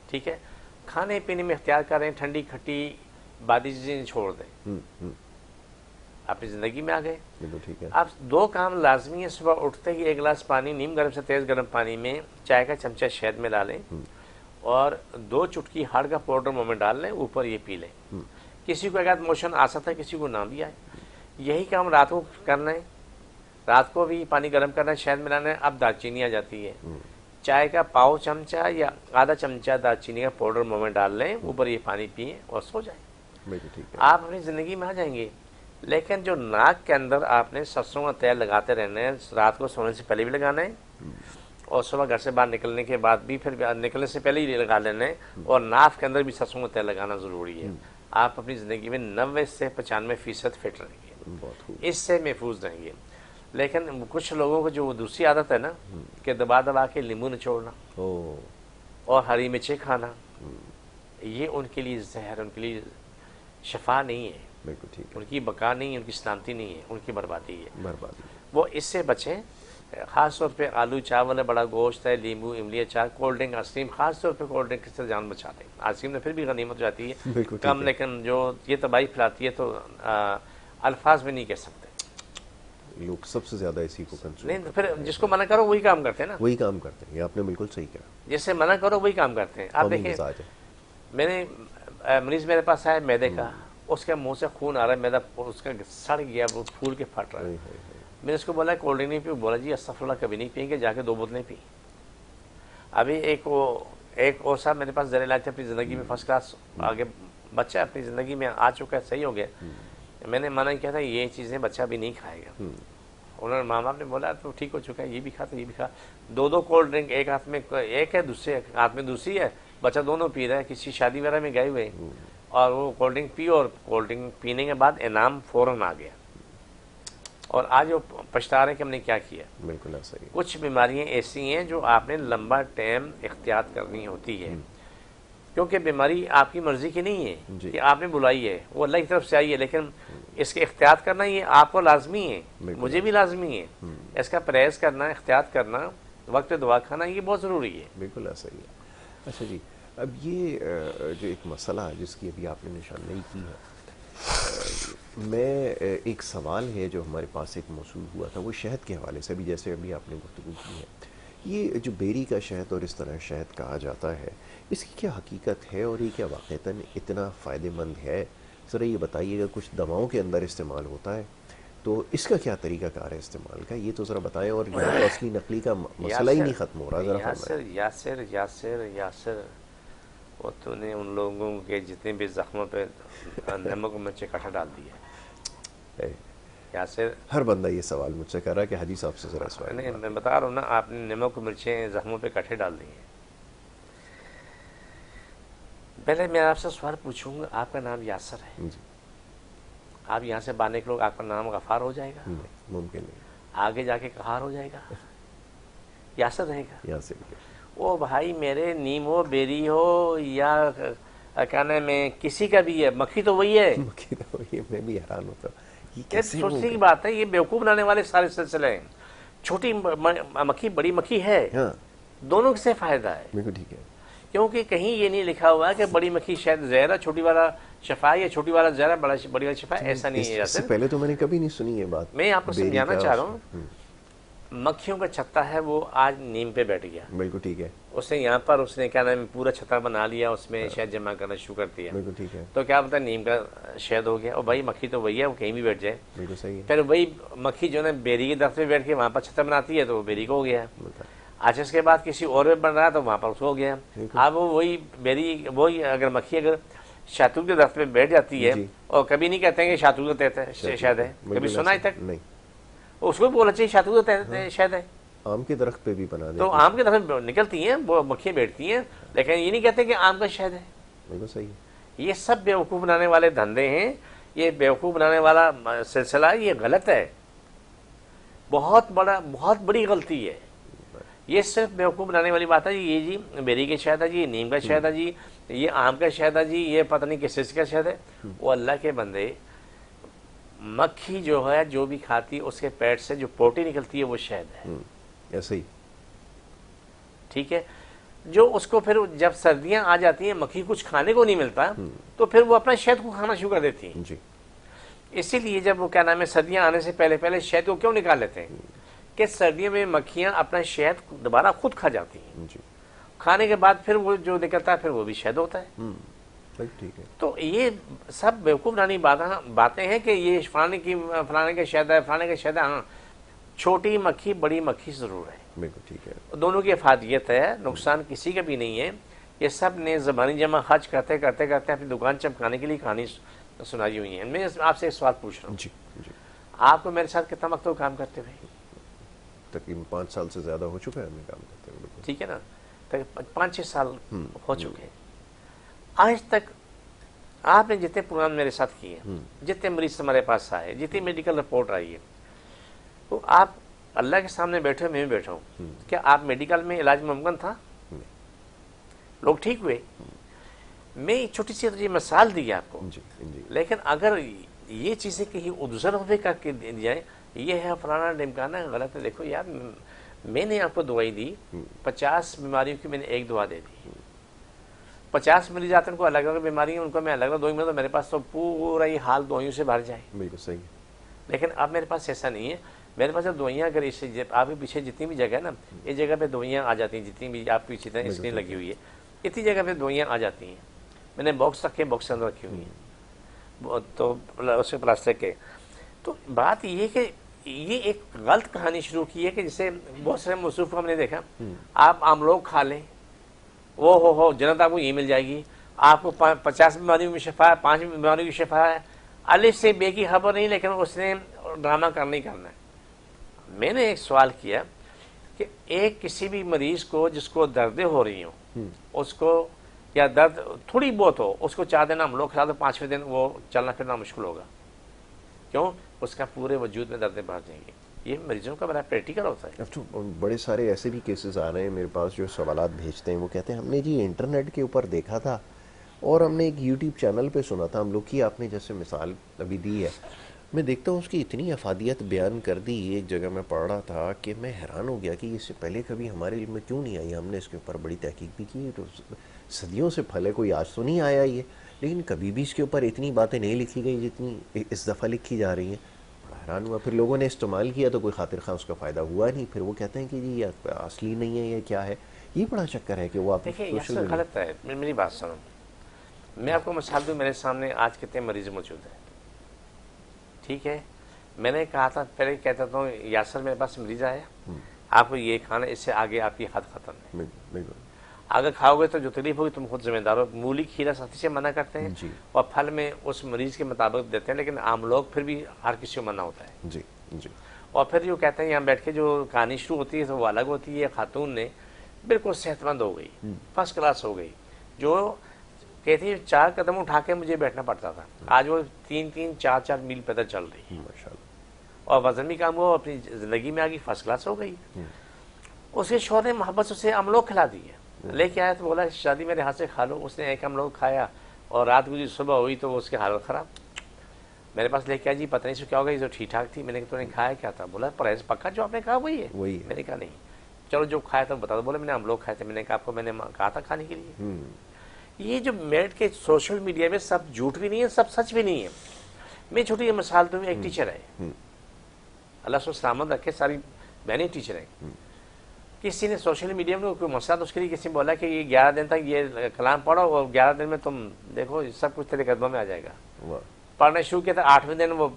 Speaker 2: ठीक है। खाने पीने में इख्तियार करें, ठंडी खट्टी बादी चीज़ें छोड़ दें, अपनी ज़िंदगी में आ गए।
Speaker 1: बिल्कुल ठीक है।
Speaker 2: आप 2 काम लाजमी है, सुबह उठते ही 1 गिलास पानी नीम गर्म से तेज़ गर्म पानी में चाय का चमचा शहद में डालें और 2 चुटकी हर्ड का पाउडर मुंह में डाल लें, ऊपर ये पी लें। किसी को अगर मोशन आ सकता है, किसी को ना भी आए। यही काम रात को करना है, रात को भी पानी गर्म करना है, शहद मिलाना है। अब दालचीनी आ जाती है, चाय का पाव चमचा या आधा चमचा दालचीनी का पाउडर मुंह में डाल लें, ऊपर ये पानी पिए और सो जाए।
Speaker 1: ठीक है।
Speaker 2: आप अपनी ज़िंदगी में आ जाएंगे। लेकिन जो नाक के अंदर आपने सरसों का तेल लगाते रहना है, रात को सोने से पहले भी लगाना है और सुबह घर से बाहर निकलने के बाद भी, फिर निकलने से पहले ही लगा लेना है। और नाक के अंदर भी सरसों का तेल लगाना ज़रूरी है। आप अपनी ज़िंदगी में 90 से 95% फिट रहेंगे, इससे महफूज रहेंगे। लेकिन कुछ लोगों को जो दूसरी आदत है ना कि दबा के नींबू निचोड़ना और हरी मिर्चें खाना, ये उनके लिए जहर, उनके लिए शफा नहीं है।
Speaker 1: बिल्कुल ठीक है।
Speaker 2: उनकी बका नहीं है, उनकी सलामती नहीं है, उनकी बर्बादी है। वो इससे बचें। ख़ास तौर पे आलू चावल है, बड़ा गोश्त है, नींबू इमली अचार, कोल्ड ड्रिंक आइसक्रीम, ख़ास तौर पे कोल्ड ड्रिंक से जान बचा दें। आइसक्रीम में फिर भी गनीमत हो जाती है कम, लेकिन जो ये तबाही फैलाती है तो अल्फाज में नहीं कह सकते।
Speaker 1: लोग सबसे ज़्यादा इसी को कंज्यूम
Speaker 2: नहीं, फिर जिसको मना करो वही काम करते हैं ना,
Speaker 1: वही काम करते हैं। ये आपने बिल्कुल सही कहा,
Speaker 2: जिससे मना करो वही काम करते हैं। आप देखिए, मैंने मरीज मेरे पास आया मैदे का, उसके मुंह से खून आ रहा है, मैदा उसका सड़ गया, वो फूल के फट रहा है। मैंने उसको बोला कोल्ड ड्रिंक नहीं पी, बोला जी अस्तगफुरुल्लाह कभी नहीं पियेंगे, जाके 2 बोतलें पी। अभी एक और साहब मेरे पास जर इलाज थे, अपनी ज़िंदगी में फर्स्ट क्लास आगे बच्चा अपनी ज़िंदगी में आ चुका है, सही हो गया। मैंने मना किया था ये चीज़ें बच्चा भी नहीं खाएगा। उन्होंने माँ बाप ने बोला तो ठीक हो चुका है, ये भी खा तो ये भी खा। दो कोल्ड ड्रिंक, एक हाथ में एक है, दूसरे हाथ में दूसरी है, बच्चा दोनों पी रहा है। किसी शादी वगैरह में गए हुए और वो कोल्ड ड्रिंक पी, और कोल्ड ड्रिंक पीने के बाद इनाम फ़ौरन आ गया, और आज वो पछता रहे कि हमने क्या किया।
Speaker 1: बिल्कुल ऐसा ही।
Speaker 2: कुछ बीमारियां ऐसी हैं जो आपने लंबा टाइम इख्तियार करनी होती है, क्योंकि बीमारी आपकी मर्जी की नहीं है कि आपने बुलाई है, वो अल्लाह की तरफ से आई है, लेकिन इसके इख्तियार करना ये आपको लाजमी है, मुझे भी लाजमी है। इसका परहेज़ करना, इख्तियार करना, वक्त पे दवा खाना, ये बहुत ज़रूरी है।
Speaker 1: बिल्कुल ऐसा ही है। अच्छा जी, अब ये जो एक मसला जिसकी अभी आपने निशानदेही की है, मैं एक सवाल है जो हमारे पास एक मौसूल हुआ था, वो शहद के हवाले से भी, जैसे अभी आपने गुफ्तगू की है, ये जो बेरी का शहद और इस तरह शहद कहा जाता है, इसकी क्या हकीकत है और ये क्या वाक़तन इतना फ़ायदेमंद है? ज़रा ये बताइएगा। कुछ दवाओं के अंदर इस्तेमाल होता है, तो इसका क्या तरीका कार है इस्तेमाल का, ये तो ज़रा बताएं। और यहाँ तो असली नकली का मसला ही नहीं ख़त्म हो रहा। ज़रा फरमाएं।
Speaker 2: यासिर यासिर यासिर, वो तूने उन लोगों के जितने भी जख्मों पे नमक मिर्च इकट्ठा डाल दिए। यासिर,
Speaker 1: हर बंदा ये सवाल मुझसे कर रहा है कि हाजी साहब से ज़रा सवाल।
Speaker 2: नहीं, मैं बता रहा हूँ ना, आपने नमक मिर्चें जख्मों पे इकट्ठे डाल दिए। पहले मैं आपसे सवाल पूछूंगा, आपका नाम यासिर है
Speaker 1: जी।
Speaker 2: आप यहाँ से बाहर निकलोगे, आपका नाम गफ़ार हो जाएगा?
Speaker 1: नहीं, मुमकिन नहीं।
Speaker 2: आगे जाके कहार हो जाएगा, यासिर रहेगा।
Speaker 1: यासिर।
Speaker 2: ओ भाई मेरे, नीम हो, बेरी हो, या क्या नाम है, किसी का भी है, मक्खी तो वही है।
Speaker 1: मक्खी तो वही है। मैं भी हैरान होता हूँ,
Speaker 2: ये सोचने की बात है, ये बेवकूफ़ बनाने वाले सारे सिलसिले हैं। छोटी मक्खी, बड़ी मक्खी है,
Speaker 1: हाँ,
Speaker 2: दोनों से फ़ायदा है।
Speaker 1: बिल्कुल ठीक है।
Speaker 2: क्योंकि कहीं ये नहीं लिखा हुआ है कि बड़ी मक्खी शायद जहर है, छोटी वाला शफा, या छोटी वाला जहर है, बड़ी वाला शफा, ऐसा नहीं है।
Speaker 1: इससे पहले तो मैंने कभी नहीं सुनी ये बात।
Speaker 2: मैं आपको समझाना चाह रहा हूँ, मक्खियों का छत्ता है, वो आज नीम पे बैठ गया,
Speaker 1: बिल्कुल ठीक है।
Speaker 2: उसने यहाँ पर उसने क्या नाम पूरा छत्ता बना लिया, उसमें शहद जमा करना शुरू कर दिया,
Speaker 1: बिल्कुल ठीक है।
Speaker 2: तो क्या पता नीम का शहद हो गया। और भाई मक्खी तो वही है, वो कहीं भी बैठ जाए।
Speaker 1: बिल्कुल सही है।
Speaker 2: फिर वही मक्खी जो है बेरी के दरख्त पे बैठ के वहाँ पर छत्ता बनाती है, तो वो बेरी को हो गया। अच्छा, इसके बाद किसी और में बन रहा है तो वहाँ पर उसको हो गया। अब वही बेरी, वही अगर मक्खी अगर शहतूत के दरख्त पे बैठ जाती है, और कभी नहीं कहते हैं कि शहतूत का शहद है, कभी सुना है तक?
Speaker 1: नहीं,
Speaker 2: उसको भी बोलना चाहिए शहतूत का शहद है।
Speaker 1: आम के दरख्त पे भी बना देते,
Speaker 2: तो आम के दरख्त निकलती हैं, वो मक्खियाँ बैठती हैं, लेकिन ये नहीं कहते कि आम का शहद है।
Speaker 1: बिल्कुल सही है।
Speaker 2: ये सब बेवकूफ़ बनाने वाले धंधे हैं, ये बेवकूफ़ बनाने वाला सिलसिला, ये गलत है, बहुत बड़ी गलती है। ये सिर्फ बेवकूफ़ बनाने वाली बात है। ये जी बेरी के शहद है जी, ये नीम का शहद है जी, ये आम का शहद है जी, ये पता नहीं किस चीज़ का शहद है। वो अल्लाह के बंदे, मक्खी जो है जो भी खाती है उसके पेट से जो पोटी निकलती है वो शहद है,
Speaker 1: ऐसे ही।
Speaker 2: ठीक है। जो उसको फिर जब सर्दियां आ जाती हैं, मक्खी कुछ खाने को नहीं मिलता, तो फिर वो अपना शहद को खाना शुरू कर देती है
Speaker 1: जी।
Speaker 2: इसीलिए जब वो क्या नाम है, सर्दियां आने से पहले पहले शहद को क्यों निकाल लेते हैं कि सर्दियों में मक्खियां अपना शहद दोबारा खुद खा जाती हैं
Speaker 1: जी।
Speaker 2: खाने के बाद फिर वो जो निकलता है फिर वो भी शहद होता है।
Speaker 1: ठीक है।
Speaker 2: तो ये सब बेवकूफ़ बनानी बातें हैं कि ये फलाने का शहद है, फलाने का शहद है। हाँ, छोटी मक्खी बड़ी मक्खी ज़रूर है,
Speaker 1: बिल्कुल ठीक है।
Speaker 2: दोनों की अफादियत है, नुकसान किसी का भी नहीं है। ये सब ने ज़बानी जमा खर्च करते करते करते अपनी दुकान चमकाने के लिए कहानी सुनाई हुई है। मैं आपसे एक सवाल पूछ रहा हूँ,
Speaker 1: जी जी।
Speaker 2: आपको मेरे साथ कितना वक्त हो काम करते हुए?
Speaker 1: तकरीबन 5 साल से ज़्यादा हो चुका है हमें काम करते हुए।
Speaker 2: ठीक है ना, तक 5-6 साल हो चुके हैं। आज तक आपने जितने प्रोग्राम मेरे साथ किए, जितने मरीज हमारे पास आए, जितनी मेडिकल रिपोर्ट आई है, तो आप अल्लाह के सामने बैठे हो, मैं भी बैठा हूँ, क्या आप मेडिकल में इलाज मुमकिन था? लोग ठीक हुए? मैं एक छोटी सी ये मिसाल दी आपको
Speaker 1: जी, जी। लेकिन
Speaker 2: अगर ये चीज़ें कहीं उधर होने करके दी जाए, ये है फलाना ढिमकाना, गलत है। देखो यार, मैंने आपको दवाई दी, 50 बीमारियों की मैंने एक दवा दे दी। 50 मरीज आते हैं, उनको अलग अलग बीमारियाँ, उनको मैं अलग अलग दवाई में, तो मेरे पास तो पूरा ही हाल दवाइयों से भर जाए।
Speaker 1: बिल्कुल सही।
Speaker 2: लेकिन अब मेरे पास ऐसा नहीं है। मेरे पास जब दवाइयाँ, अगर इससे आपके पीछे जितनी भी जगह है ना, इस जगह पे दवाइयाँ आ जाती हैं, जितनी भी आपकी पीछे स्क्रीन लगी हुई है, इतनी जगह पे दवाइयाँ आ जाती हैं। मैंने बॉक्स रखे, बॉक्स अंदर रखी हुई है, तो उसके प्लास्टिक के। तो बात ये है कि ये एक गलत कहानी शुरू की है कि जैसे बहुत सारे मौसूफ को हमने देखा, आप आमलोग खा लें, वो हो जन्नत आपको ये मिल जाएगी, आपको 50 बीमारियों में शिफा है, 5 बीमारियों की शिफा है। अलिफ से बे की खबर नहीं, लेकिन उसने ड्रामा करना ही करना है। मैंने एक सवाल किया कि एक किसी भी मरीज को जिसको दर्दें हो रही हो, उसको या दर्द थोड़ी बहुत हो, उसको 4 दिन हम लोग खिला दो, 5वें दिन वो चलना फिरना मुश्किल होगा। क्यों? उसका पूरे वजूद में दर्दें बढ़ जाएंगी। ये मरीजों का बड़ा प्रैक्टिकल होता है।
Speaker 1: अब तो बड़े सारे ऐसे भी केसेस आ रहे हैं मेरे पास जो सवालात भेजते हैं, वो कहते हैं हमने जी इंटरनेट के ऊपर देखा था और हमने एक यूट्यूब चैनल पे सुना था हम लोग की, आपने जैसे मिसाल अभी दी है, मैं देखता हूँ उसकी इतनी अफादियत बयान कर दी। एक जगह मैं पढ़ रहा था कि मैं हैरान हो गया कि इससे पहले कभी हमारे इल्म में क्यों नहीं आई। हमने इसके ऊपर बड़ी तहकीक भी की, तो सदियों से फल है, कोई आज तो नहीं आया ये, लेकिन कभी भी इसके ऊपर इतनी बातें नहीं लिखी गई जितनी इस दफ़ा लिखी जा रही हैं। बड़ा हैरान हुआ। फिर लोगों ने इस्तेमाल किया तो कोई खातिर खा उसका फ़ायदा हुआ नहीं। फिर वो कहते हैं कि जी ये असली नहीं है, ये क्या है। ये बड़ा चक्कर है कि वो आप
Speaker 2: देखिए ये गलत है। मेरी बात सुनो, मैं आपको मिसाल दूँ, मेरे सामने आज कितने मरीज मौजूद हैं, ठीक है। मैंने कहा था, पहले कहता था यासर मेरे पास मरीज आया, आपको ये खाना, इससे आगे आपकी हद खत्म है, अगर खाओगे तो जो तकलीफ होगी तुम खुद जिम्मेदार हो। मूली खीरा सख्ती से मना करते हैं और फल में उस मरीज के मुताबिक देते हैं, लेकिन आम लोग फिर भी हर किसी को मना होता है
Speaker 1: जी जी।
Speaker 2: और फिर जो कहते हैं यहाँ बैठ के जो कहानी शुरू होती है तो वो अलग होती है। खातून ने बिल्कुल सेहतमंद हो गई, फर्स्ट क्लास हो गई, जो कहती है 4 कदम उठा के मुझे बैठना पड़ता था, आज वो 3-3, 4-4 मील पैदल चल रही माशाल्लाह, और वजन भी कम हुआ, अपनी जिंदगी में आगे फर्स्ट क्लास हो गई। उसके शौहर ने मोहब्बत से उसे अमलोग खिला दिए, लेके आया तो बोला शादी मेरे हाथ से खा लो। उसने एक अमलोग खाया और रात गुजरी, सुबह हुई तो उसकी हालत ख़राब। मेरे पास लेके आया, जी पता नहीं से क्या हो गया, जो ठीक ठाक थी। मैंने कहा तूने खाया क्या था? बोला परहेज पक्का जो आपने कहा वही है। मैंने कहा नहीं, चलो जो खाया था बता दो। बोले मैंने अमलोग खाए थे। मैंने कहा आपको मैंने कहा था खाने के लिए। ये जो मेड के सोशल मीडिया में सब झूठ भी नहीं है, सब सच भी नहीं है। मैं छोटी मिसाल दूँ, एक टीचर है, अल्लाह से सलामत रखे, सारी बहनें टीचर हैं। किसी ने सोशल मीडिया में कोई मसला, तो उसके लिए किसी ने बोला कि ये 11 दिन तक ये कलाम पढ़ो और 11 दिन में तुम देखो सब कुछ तेरे कदमों में आ जाएगा। पढ़ना शुरू किया था, 8वें दिन वो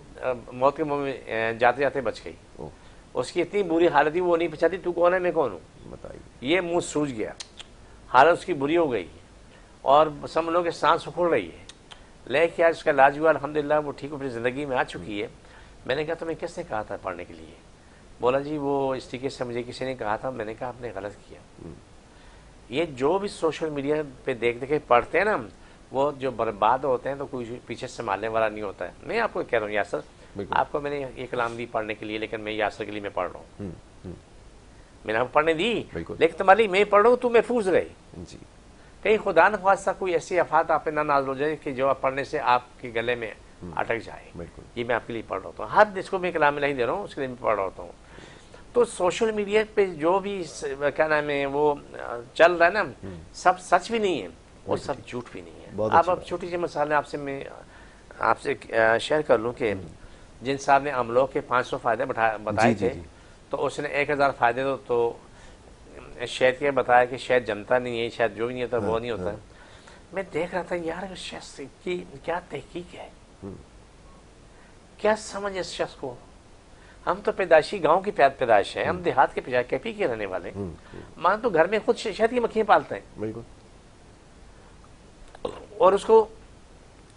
Speaker 2: मौत के मुंह में जाते जाते बच गई। उसकी इतनी बुरी हालत थी, वो नहीं पहचाती तू कौन है मैं कौन हूँ, बताइए। ये मुंह सूज गया, हालत उसकी बुरी हो गई और समझ लो कि सांस उखड़ रही है। लेकिन आज उसका इलाज हुआ, अल्हम्दुलिल्लाह वो ठीक अपनी ज़िंदगी में आ चुकी है। मैंने कहा तुम्हें किसने कहा था पढ़ने के लिए? बोला जी वो इस तरीके से मुझे किसी ने कहा था। मैंने कहा आपने गलत किया। ये जो भी सोशल मीडिया पे देख देख के पढ़ते हैं ना, वो जो बर्बाद होते हैं तो कोई पीछे संभालने वाला नहीं होता है। मैं आपको कह रहा हूँ यासर, आपको मैंने ये कलाम दी पढ़ने के लिए, लेकिन मैं यासर के लिए मैं पढ़ रहा हूँ। मैंने आपको पढ़ने दी, लेकिन तुम्हारी मैं पढ़ रहा हूँ, तू महफूज रहे। कहीं खुदा न खास्ता कोई ऐसी आफत आप पे ना नाज़िल हो जाए कि जो आप पढ़ने से आपके गले में अटक जाए। ये मैं आपके लिए पढ़ रहा होता हूँ, हर जिसको मैं कलाम में नहीं दे रहा हूँ उसके लिए मैं पढ़ रहा होता हूँ। तो सोशल मीडिया पे जो भी क्या नाम है वो चल रहा है ना, सब सच भी नहीं है और सब झूठ भी नहीं है। अब छोटी सी मिसाल आपसे मैं आपसे शेयर कर लूँ कि जिन साहब ने अमलों के 500 फ़ायदे बताए थे, तो उसने 1000 फ़ायदे तो शहद के बताया कि शहद जमता नहीं है, शायद जो भी नहीं होता वो नहीं होता। मैं देख रहा था यार शख्स की क्या तहकीक है, क्या समझ इस शख्स को। हम तो पैदाइशी गांव की पैदाइश है, हम देहात के कैफी के रहने वाले। मान तो घर में खुद शहद की मक्खियां पालते हैं, बिल्कुल। और उसको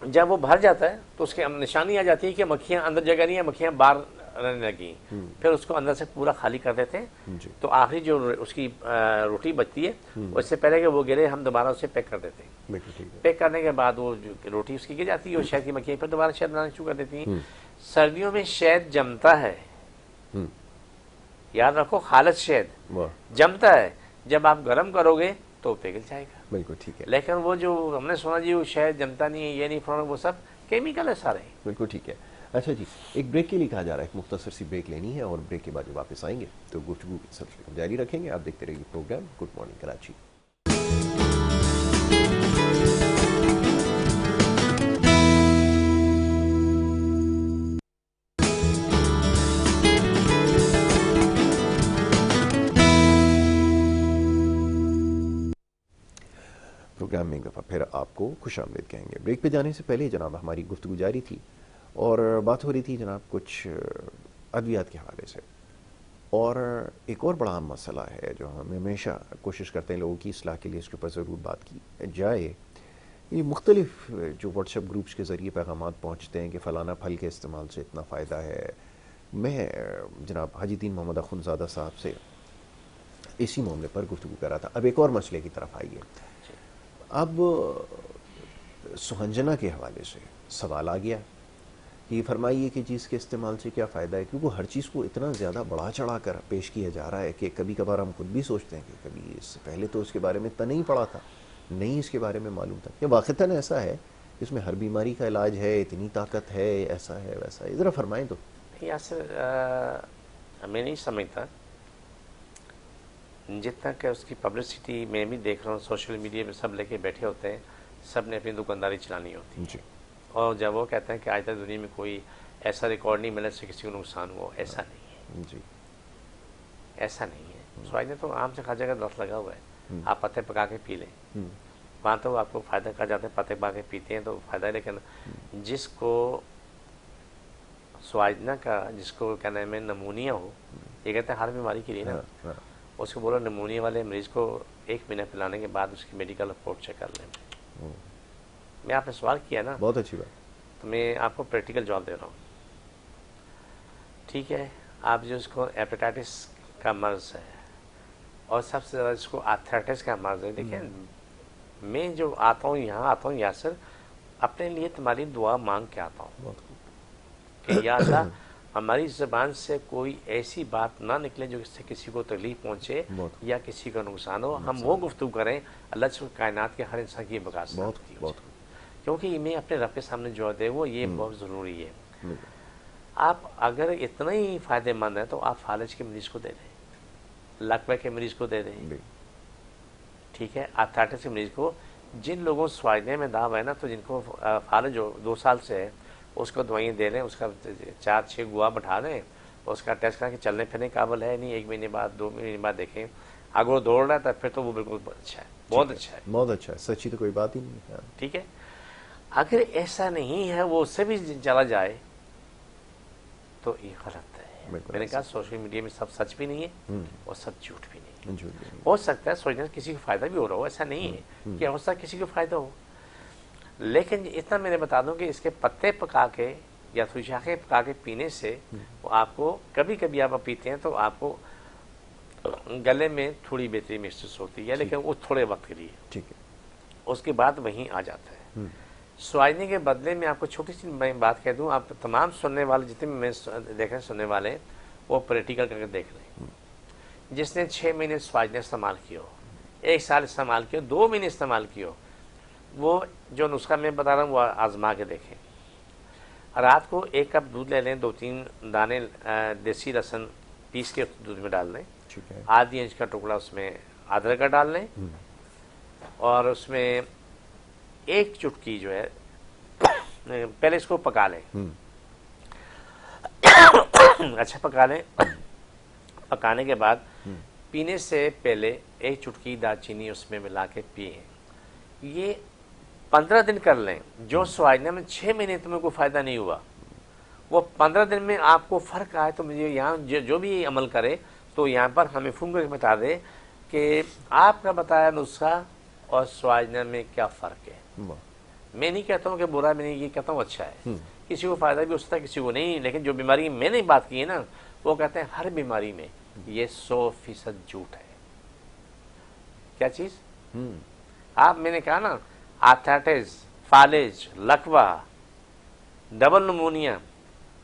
Speaker 2: जब वो भर जाता है तो उसके निशानी आ जाती है कि मक्खियां अंदर जगह नहीं है, मक्खियां बाहर रहने लगी। फिर उसको अंदर से पूरा खाली कर देते हैं, तो आखिरी जो उसकी रोटी बचती है उससे पहले कि वो गिरे हम दोबारा उसे पैक कर देते हैं। पैक करने के बाद वो रोटी उसकी गिर जाती है और शहद की मक्खियां फिर दोबारा शहद बनाना शुरू कर देती हैं। सर्दियों में शहद जमता है, याद रखो, खालिद शहद जमता है। जब आप गर्म करोगे तो पिघल जाएगा, बिल्कुल ठीक है। लेकिन वो जो हमने सुना जी वो शहद जमता नहीं है, ये नहीं फौरन, वो सब केमिकल है सारे, बिल्कुल ठीक है। अच्छा जी, एक ब्रेक के लिए कहा जा रहा है, एक मुख्तसर सी ब्रेक लेनी है और ब्रेक के बाद जब वापस आएंगे तो गुफ्तगू के सिलसिले जारी रखेंगे। आप देखते रहिए programme good morning Karachi. Programme में एक दफ़ा फिर आपको खुशामदीद कहेंगे। ब्रेक पे जाने से पहले जनाब हमारी गुफ्तगू जारी थी और बात हो रही थी जनाब कुछ
Speaker 1: अद्वियात के हवाले से। और एक और बड़ा अहम मसला है जो हम हमेशा कोशिश करते हैं लोगों की इस्लाह के लिए इसके ऊपर ज़रूर बात की जाए, ये मुख्तलिफ जो व्हाट्सएप ग्रुप्स के ज़रिए पैगामात पहुँचते हैं कि फ़लाना फल के इस्तेमाल से इतना फ़ायदा है। मैं जनाब हाजी दीन मोहम्मद अखुनज़ादा साहब से इसी मामले पर गुफ्तगू कर रहा था। अब एक और मसले की तरफ आइए। अब सुहंजना के हवाले से सवाल आ गया कि फरमाइए कि चीज़ के इस्तेमाल से क्या फ़ायदा है, क्योंकि हर चीज़ को इतना ज़्यादा बढ़ा चढ़ा कर पेश किया जा रहा है कि कभी कभार हम खुद भी सोचते हैं कि कभी इससे पहले तो इसके बारे में इतना नहीं पढ़ा था, नहीं इसके बारे में मालूम था कि वाक़तन ऐसा है, इसमें हर बीमारी का इलाज है, इतनी ताकत है, ऐसा है वैसा है। ज़रा फरमाएँ तो।
Speaker 2: यासर मैं नहीं समझता, जितना कि उसकी पब्लिसिटी मैं भी देख रहा हूँ, सोशल मीडिया में सब लेके बैठे होते हैं, सब ने अपनी दुकानदारी चलानी होती है
Speaker 1: जी।
Speaker 2: और जब वो कहते हैं कि आज तक दुनिया में कोई ऐसा रिकॉर्ड नहीं मिला जिससे किसी को नुकसान हुआ, ऐसा नहीं है
Speaker 1: जी,
Speaker 2: ऐसा नहीं है। स्वाइद ने तो आम से हर जगह दस्त लगा हुआ है, आप पत्ते पका के पी लें, वहाँ तो आपको फ़ायदा कर जाते हैं, पत्ते पका के पीते हैं तो फ़ायदा है। लेकिन जिसको स्वाइजना का, जिसको क्या नाम है, नमूनिया हो, ये कहते हैं हर बीमारी के लिए ना, उसको बोलो नमूनिया वाले मरीज़ को 1 महीना पिलाने के बाद उसकी मेडिकल रिपोर्ट चेक कर लें। मैं आपने सवाल किया ना,
Speaker 1: बहुत अच्छी बात,
Speaker 2: तो मैं आपको प्रैक्टिकल जवाब दे रहा हूँ। ठीक है, आप जो उसको हेपेटाइटिस का मर्ज है और सबसे ज़्यादा जिसको आर्थराइटिस का मर्ज है, देखिए मैं जो आता हूँ यहाँ आता हूँ यासर, अपने लिए तुम्हारी दुआ मांग के आता हूँ कि या अल्लाह हमारी ज़बान से कोई ऐसी बात ना निकले जो इससे किसी को तकलीफ पहुँचे या किसी का नुकसान हो। हम वो गुफ्तगू करें अल्लाह से कायनात के हर इंसान की बकास की हो, क्योंकि मैं अपने रब के सामने जो दे वो ये बहुत ज़रूरी है। आप अगर इतना ही फ़ायदेमंद है तो आप फालज के मरीज़ को दे दें, लकवे के मरीज़ को दे दें, ठीक है, आर्थराइटिस के मरीज़ को। जिन लोगों स्वाइने में दाव है ना, तो जिनको फालज जो 2 साल से है उसको दवाइयाँ दे लें, उसका 4-6 गुआ बैठा दें, उसका टेस्ट करके चलने फिरने काबिल है नहीं, 1 महीने बाद 2 महीने बाद देखें अगर वो दौड़ रहा है फिर तो वो बिल्कुल अच्छा है, बहुत अच्छा है,
Speaker 1: बहुत अच्छा है, सच्ची तो कोई बात ही नहीं है।
Speaker 2: ठीक है। अगर ऐसा नहीं है, वो उससे भी चला जाए तो ये गलत है। मैंने कहा सोशल मीडिया में सब सच भी नहीं है और सब झूठ भी नहीं है। हो सकता है सोचने से किसी को फायदा भी हो रहा हो, ऐसा नहीं है कि हो सकता है किसी को फायदा हो, लेकिन इतना मैंने बता दूं कि इसके पत्ते पका के या फिर शाखें पका के पीने से वो आपको कभी कभी आप पीते हैं तो आपको गले में थोड़ी बेहतरी महसूस होती है, लेकिन वो थोड़े वक्त के लिए, ठीक है, उसके बाद वहीं आ जाता है। स्वाइने के बदले में आपको छोटी सी मैं बात कह दूं, आप तमाम सुनने वाले जितने मैं देख रहे सुनने वाले वो प्रैक्टिकल करके देख लें। जिसने 6 महीने स्वाइने इस्तेमाल किया, 1 साल इस्तेमाल किया, 2 महीने इस्तेमाल किया, वो जो नुस्खा मैं बता रहा हूँ वो आजमा के देखें। रात को 1 कप दूध ले लें, 2-3 दाने देसी लहसुन पीस के दूध में डाल लें, आधी इंच का टुकड़ा उसमें अदरक का डाल लें और उसमें 1 चुटकी जो है पहले इसको पका लें, अच्छा पका लें। पकाने के बाद पीने से पहले 1 चुटकी दालचीनी उसमें मिला के पिए। ये 15 दिन कर लें। जो स्वाइने में 6 महीने तुम्हें कोई फायदा नहीं हुआ, वो 15 दिन में आपको फर्क आए तो मुझे यहाँ जो भी अमल करे तो यहाँ पर हमें फोन करके बता दे कि आपका बताया नुस्खा और स्वाइने में क्या फ़र्क है। मैं नहीं कहता हूँ कि बुरा, मैं नहीं, ये कहता हूँ अच्छा है, किसी को फ़ायदा भी हो सकता है किसी को नहीं। लेकिन जो बीमारी मैंने बात की है ना, वो कहते हैं हर बीमारी में ये 100% झूठ है। क्या चीज़? आप, मैंने कहा ना, आर्थराइटिस, फालिज, लकवा, डबल निमोनिया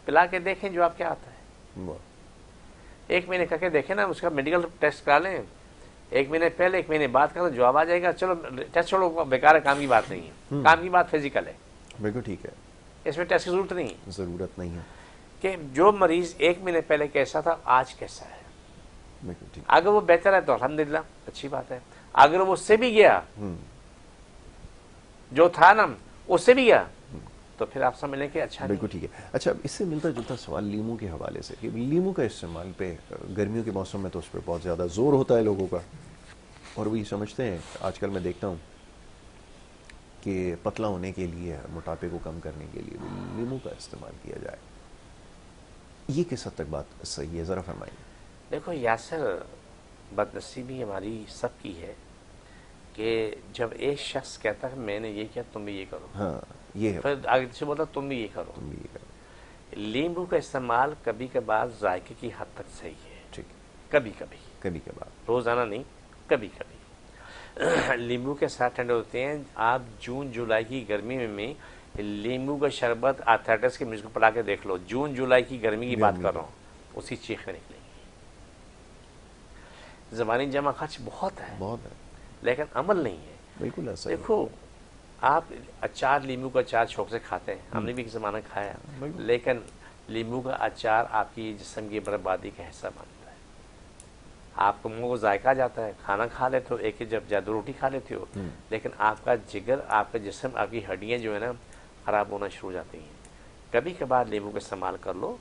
Speaker 2: पिला के देखें जो आपके आता है। 1 महीने करके देखें ना, उसका मेडिकल टेस्ट करा लें, 1 महीने पहले 1 महीने बाद का तो जवाब आ जाएगा। चलो टेस्ट छोड़ो, बेकार है, काम की बात नहीं है, काम की बात फिजिकल है,
Speaker 1: बिल्कुल ठीक है,
Speaker 2: इसमें टेस्ट की जरूरत नहीं है।
Speaker 1: ज़रूरत नहीं है
Speaker 2: कि जो मरीज 1 महीने पहले कैसा था आज कैसा है।
Speaker 1: बिल्कुल ठीक।
Speaker 2: अगर वो बेहतर है तो अल्हम्दुलिल्लाह, अच्छी बात है। अगर वो उससे भी गया, जो था ना उससे भी गया, तो फिर आप समझ लें कि अच्छा,
Speaker 1: बिल्कुल ठीक है। अच्छा, इससे मिलता जुलता सवाल लीमू के हवाले से, कि लीमू का इस्तेमाल पे गर्मियों के मौसम में तो उस पर बहुत ज़्यादा जोर होता है लोगों का, और वो ये समझते हैं, आजकल मैं देखता हूँ कि पतला होने के लिए, मोटापे को कम करने के लिए लीमू का इस्तेमाल किया जाए। ये किस हद तक बात सही है, ज़रा फरमाइए।
Speaker 2: देखो यासर, बदनसीबी हमारी सबकी है कि जब एक शख्स कहता है मैंने ये किया तुम भी ये करो,
Speaker 1: हाँ, ये है।
Speaker 2: फिर आगे से बोलता तुम भी ये करो।
Speaker 1: तुम भी ये करो।
Speaker 2: नींबू का इस्तेमाल कभी कभार जायके की हद तक सही है,
Speaker 1: ठीक।
Speaker 2: कभी कभी,
Speaker 1: कभी कभार,
Speaker 2: रोजाना नहीं, कभी कभी। नींबू के साथ ठंडे होते हैं। आप जून जुलाई की गर्मी में नींबू का शरबत आर्थराइटिस के मरीज को पिला के देख लो, जून जुलाई की गर्मी की बात कर रहा हूँ, उसकी चीखें निकलेंगी। ज़बानी जमा खर्च बहुत है,
Speaker 1: बहुत है,
Speaker 2: लेकिन अमल नहीं है।
Speaker 1: बिल्कुल ऐसा ही है।
Speaker 2: देखो, आप अचार, नींबू का अचार शौक से खाते हैं, हमने भी एक ज़माना खाया, लेकिन नींबू का अचार आपकी जिस्म की बर्बादी का हिस्सा बनता है। आपको मुंह को जायका जाता है, खाना खा लेते हो, एक ही जब जादू रोटी खा लेते हो, लेकिन आपका जिगर, आपका जिस्म, आपकी हड्डियाँ जो है ना ख़राब होना शुरू हो जाती हैं। कभी कभार नींबू का इस्तेमाल कर लो,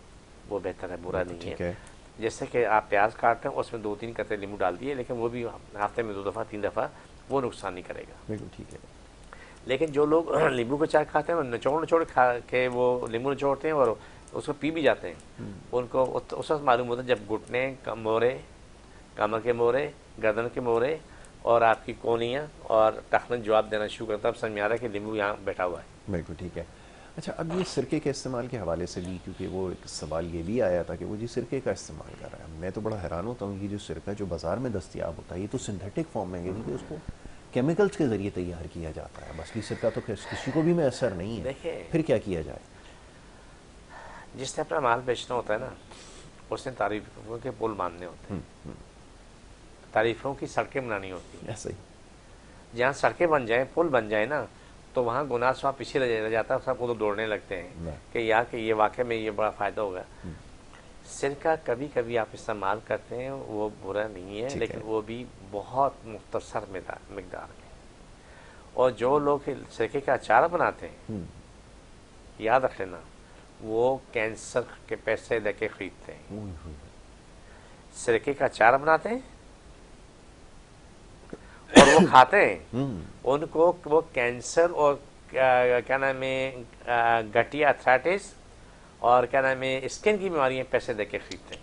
Speaker 2: वो बेहतर है, बुरा नहीं है। जैसे कि आप प्याज काटते हैं, उसमें 2-3 कतरे नींबू डाल दिए, लेकिन वो भी हफ्ते में 2 दफ़ा 3 दफ़ा, वो नुकसान नहीं करेगा।
Speaker 1: बिल्कुल ठीक है।
Speaker 2: लेकिन जो लोग नींबू का चाय खाते हैं, निचोड़ खा के वो नींबू निचोड़ते हैं और उसको पी भी जाते हैं, उनको उस वक्त मालूम होता है जब घुटने, मोरे, कमर के मोरे, गर्दन के मोरे और आपकी कोनियाँ और टखन जवाब देना शुरू करता है, अब समझ में आ रहा है कि नींबू यहाँ बैठा हुआ है।
Speaker 1: बिल्कुल ठीक है। अच्छा, अब ये सिरके के इस्तेमाल के हवाले से भी, क्योंकि वो एक सवाल ये भी आया था कि वो जी सिरके का इस्तेमाल कर रहा है। मैं तो बड़ा हैरान होता हूँ, ये जो सिरका जो बाज़ार में दस्तियाब होता है, ये तो सिंथेटिक फॉर्म में है, क्योंकि उसको केमिकल्स के ज़रिए तैयार किया जाता है। असली सिरका तो किसी को भी में असर नहीं है।
Speaker 2: देखिए,
Speaker 1: फिर क्या किया जाए?
Speaker 2: जिसने अपना माल बेचना होता है ना, उसने तारीफों के पुल बांधने होते हैं, तारीफों की सड़कें बनानी होती हैं।
Speaker 1: ऐसा ही,
Speaker 2: जहाँ सड़कें बन जाए, पुल बन जाए ना, तो वहाँ गुनाह स्वाब पीछे रह जाता है, सब उधर दौड़ने लगते हैं कि यार कि ये वाकई में ये बड़ा फ़ायदा होगा। सिरका कभी कभी आप इस्तेमाल करते हैं, वो बुरा नहीं है, लेकिन वो भी बहुत मुख्तसर मिकदार में। और जो लोग सिरके का अचार बनाते हैं, याद रख लेना, वो कैंसर के पैसे दे के खरीदते हैं। सिरके का अचार बनाते हैं और वो खाते हैं, उनको वो कैंसर और क्या नाम है, गठिया, अर्थराइटिस और क्या नाम है, स्किन की बीमारियां पैसे दे के खरीदते हैं।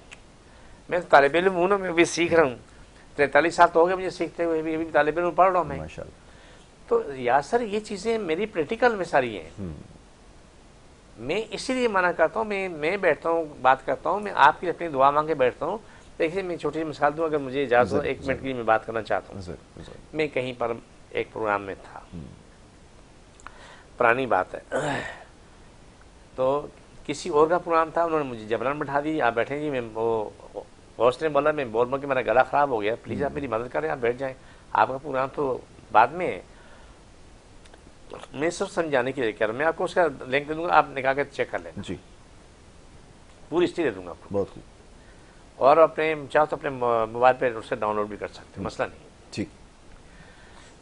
Speaker 2: मैं तो तालिब इल्म हूँ ना, मैं भी सीख रहा हूँ, 43 साल तो हो गए मुझे सीखते हुए, भी तालिब इल्म पढ़ रहा हूँ मैं।
Speaker 1: माशाल्लाह।
Speaker 2: तो यासर, ये चीज़ें मेरी प्रैक्टिकल में सारी हैं। मैं इसीलिए मना करता हूँ, मैं बैठता हूँ, बात करता हूँ, मैं आपकी अपनी दुआ मांग के बैठता हूँ। देखिए, मैं छोटी सी मिसाल दूँ, अगर मुझे इजाज़त हो, 1 मिनट के लिए मैं बात करना चाहता हूँ। मैं कहीं पर एक प्रोग्राम में था, पुरानी बात है, तो किसी और का प्रोग्राम था, उन्होंने मुझे जबरन बैठा दी, आप बैठे जी। मैं वो होस्ट ने बोला, मैं बोल के मेरा गला ख़राब हो गया, प्लीज़ आप मेरी मदद करें, आप बैठ जाएँ, आपका प्रोग्राम तो बाद में है। मैं सिर्फ समझाने के लिए कह रहा हूँ, मैं आपको उसका लिंक दे दूँगा, आप निकाल के चेक कर लें
Speaker 1: जी,
Speaker 2: पूरी हिस्ट्री दे दूँगा आपको।
Speaker 1: बहुत खूब।
Speaker 2: और अपने चाहो तो अपने मोबाइल पर उससे डाउनलोड भी कर सकते हैं, मसला नहीं।
Speaker 1: ठीक।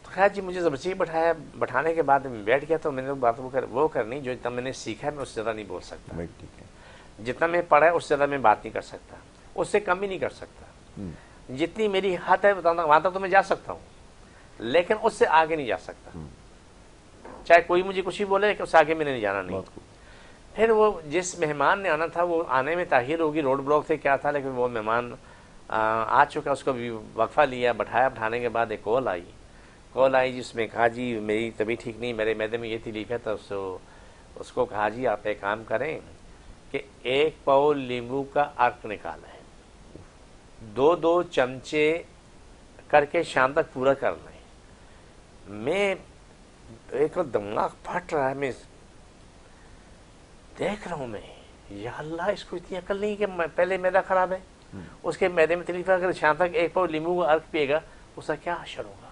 Speaker 2: तो खैर जी, मुझे ज़बरदस्ती बैठाया, बैठाने के बाद मैं बैठ गया, तो मैंने बात वो करनी जो जितना मैंने सीखा है, मैं उससे ज़्यादा नहीं बोल सकता।
Speaker 1: ठीक है।
Speaker 2: जितना मैं पढ़ा है उससे ज़्यादा मैं बात नहीं कर सकता, उससे कम भी नहीं कर सकता। जितनी मेरी हाथ है वहाँ तक तो मैं जा सकता हूँ, लेकिन उससे आगे नहीं जा सकता। चाहे कोई मुझे कुछ भी बोले, लेकिन उससे आगे मैंने नहीं जाना नहीं। फिर वो जिस मेहमान ने आना था, वो आने में ताखीर होगी, रोड ब्लॉक थे, क्या था, लेकिन वो मेहमान आ चुका, उसको भी वक्फा लिया, बैठाया। बैठाने के बाद एक कॉल आई जिसमें कहा जी मेरी तबीयत ठीक नहीं, मेरे मैदे में ये तकलीफ है। तो उसको कहा जी आप एक काम करें कि 1 पाव नींबू का अर्क निकालें, 2-2 चमचे करके शाम तक पूरा कर लें। मैं एक दिमाग फट रहा है, मैं देख रहा हूँ, मैं या अल्लाह, इसको इतनी अकल नहीं कि पहले मैदा खराब है, उसके मैदे में तकलीफ है, अगर शाम तक 1 पाव नींबू का अर्क पिएगा उसका क्या असर होगा।